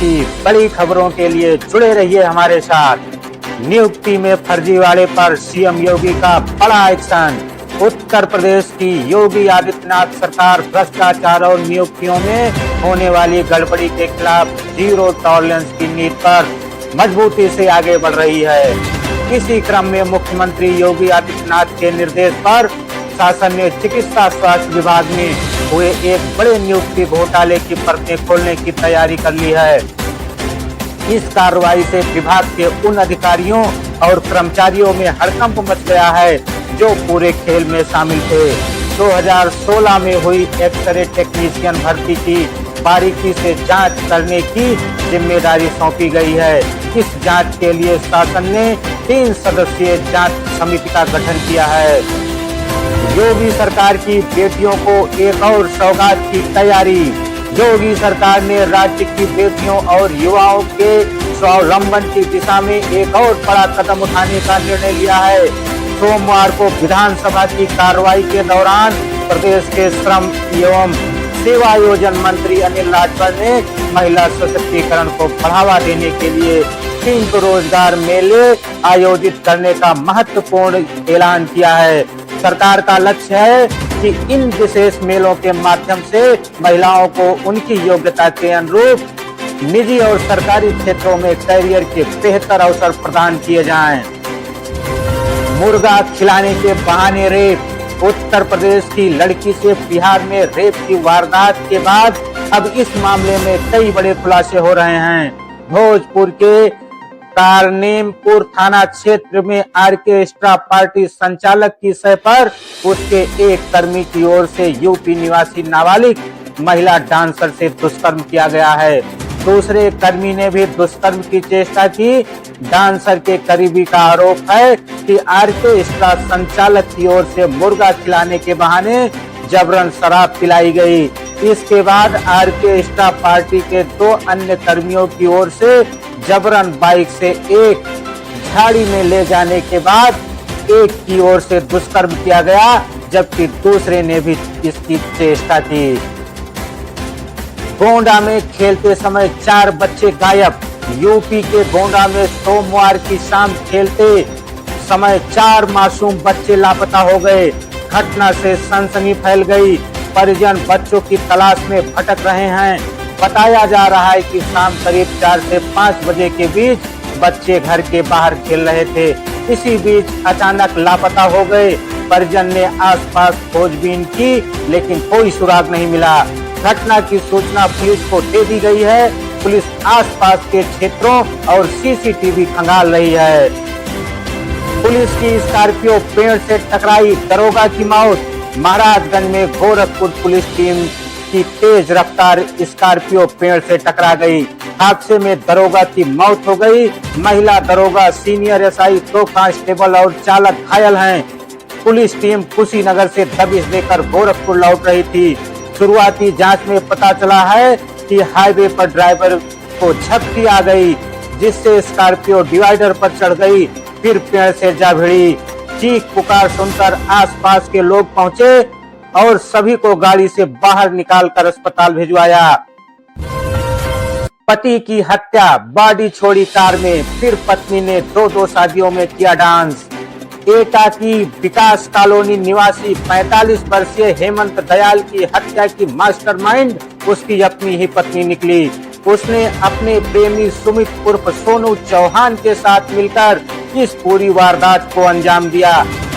जैसी बड़ी खबरों के लिए जुड़े रहिए हमारे साथ। नियुक्ति में फर्जीवाड़े पर सीएम योगी का बड़ा एक्शन। उत्तर प्रदेश की योगी आदित्यनाथ सरकार भ्रष्टाचार और नियुक्तियों में होने वाली गड़बड़ी के खिलाफ जीरो टॉलरेंस की नीति पर मजबूती से आगे बढ़ रही है। इसी क्रम में मुख्यमंत्री योगी आदित्यनाथ के निर्देश पर शासन ने चिकित्सा स्वास्थ्य विभाग में हुए एक बड़े नियुक्ति घोटाले की परतें खोलने की तैयारी कर ली है। इस कार्रवाई से विभाग के उन अधिकारियों और कर्मचारियों में हड़कंप मच गया है जो पूरे खेल में शामिल थे। 2016 में हुई एक्सरे टेक्नीशियन भर्ती की बारीकी से जांच करने की जिम्मेदारी सौंपी गई है। इस जांच के लिए शासन ने 3 सदस्यीय जांच समिति का गठन किया है। योगी सरकार की बेटियों को एक और सौगात की तैयारी। योगी सरकार ने राज्य की बेटियों और युवाओं के स्वावलंबन की दिशा में एक और बड़ा कदम उठाने का निर्णय लिया है। सोमवार को विधानसभा की कार्रवाई के दौरान प्रदेश के श्रम एवं सेवा योजन मंत्री अनिल राजभर ने महिला सशक्तिकरण को बढ़ावा देने के लिए 3 रोजगार मेले आयोजित करने का महत्वपूर्ण ऐलान किया है। सरकार का लक्ष्य है कि इन विशेष मेलों के माध्यम से महिलाओं को उनकी योग्यता के अनुरूप निजी और सरकारी क्षेत्रों में करियर के बेहतर अवसर प्रदान किए जाएं। मुर्गा खिलाने के बहाने रेप। उत्तर प्रदेश की लड़की से बिहार में रेप की वारदात के बाद अब इस मामले में कई बड़े खुलासे हो रहे हैं। भोजपुर के कारनेमपुर थाना क्षेत्र में ऑर्केस्ट्रा पार्टी संचालक की सह पर उसके एक कर्मी की ओर से यूपी निवासी नाबालिग महिला डांसर से दुष्कर्म किया गया है। दूसरे कर्मी ने भी दुष्कर्म की चेष्टा की। डांसर के करीबी का आरोप है कि ऑर्केस्ट्रा संचालक की ओर से मुर्गा खिलाने के बहाने जबरन शराब पिलाई गई। इसके बाद ऑर्केस्ट्रा पार्टी के 2 अन्य कर्मियों की ओर से जबरन बाइक से एक झाड़ी में ले जाने के बाद एक की ओर से दुष्कर्म किया गया, जबकि दूसरे ने भी इसकी चेष्टा की। गोंडा में खेलते समय 4 बच्चे गायब। यूपी के गोंडा में सोमवार की शाम खेलते समय 4 मासूम बच्चे लापता हो गए। घटना से सनसनी फैल गई। परिजन बच्चों की तलाश में भटक रहे हैं। बताया जा रहा है कि शाम करीब 4 से 5 बजे के बीच बच्चे घर के बाहर खेल रहे थे। इसी बीच अचानक लापता हो गए। परिजन ने आसपास खोजबीन की, लेकिन कोई सुराग नहीं मिला। घटना की सूचना पुलिस को दे दी गई है। पुलिस आसपास के क्षेत्रों और सीसीटीवी खंगाल रही है। पुलिस की स्कॉर्पियो पेड़ से टकराई, दरोगा की मौत। महाराजगंज में गोरखपुर पुलिस टीम की तेज रफ्तार स्कॉर्पियो पेड़ से टकरा गई। हादसे में दरोगा की मौत हो गई। महिला दरोगा, सीनियर एसआई, 2 कांस्टेबल और चालक घायल हैं। पुलिस टीम कुशीनगर से दबिश देकर गोरखपुर लौट रही थी। शुरुआती जांच में पता चला है कि हाईवे पर ड्राइवर को झपकी आ गई, जिससे स्कॉर्पियो डिवाइडर पर चढ़ गई, फिर पेड़ से जा भिड़ी। चीख पुकार सुनकर आसपास के लोग पहुंचे और सभी को गाड़ी से बाहर निकालकर अस्पताल भिजवाया। पति की हत्या, बॉडी छोड़ी कार में, फिर पत्नी ने 2 शादियों में किया डांस। एटा की विकास कॉलोनी निवासी 45 वर्षीय हेमंत दयाल की हत्या की मास्टरमाइंड उसकी अपनी ही पत्नी निकली। उसने अपने प्रेमी सुमित उर्फ सोनू चौहान के साथ मिलकर इस पूरी वारदात को अंजाम दिया।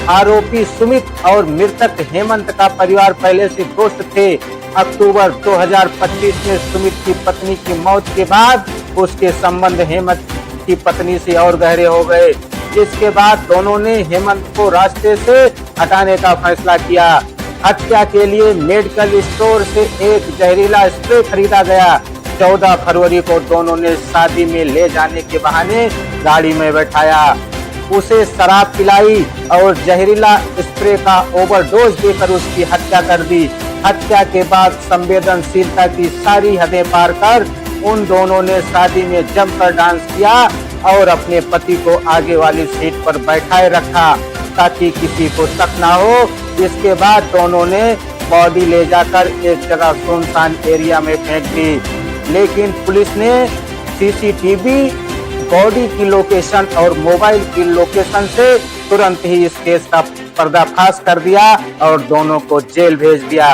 आरोपी सुमित और मृतक हेमंत का परिवार पहले से दोस्त थे। अक्टूबर 2025 में सुमित की पत्नी की मौत के बाद उसके संबंध हेमंत की पत्नी से और गहरे हो गए। इसके बाद दोनों ने हेमंत को रास्ते से हटाने का फैसला किया। हत्या के लिए मेडिकल स्टोर से एक जहरीला स्प्रे खरीदा गया। 14 फरवरी को दोनों ने शादी में ले जाने के बहाने गाड़ी में बैठाया, उसे शराब पिलाई और जहरीला स्प्रे का ओवरडोज देकर उसकी हत्या कर दी। हत्या के बाद संवेदनशीलता की सारी हदें पार कर उन दोनों ने शादी में जमकर डांस किया और अपने पति को आगे वाली सीट पर बैठाए रखा ताकि किसी को शक ना हो। इसके बाद दोनों ने बॉडी ले जाकर एक जगह सुनसान एरिया में फेंक दी, लेकिन पुलिस ने सीसीटीवी बॉडी की लोकेशन और मोबाइल की लोकेशन से तुरंत ही इस केस का पर्दाफाश कर दिया और दोनों को जेल भेज दिया।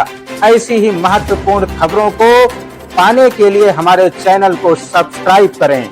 ऐसी ही महत्वपूर्ण खबरों को पाने के लिए हमारे चैनल को सब्सक्राइब करें।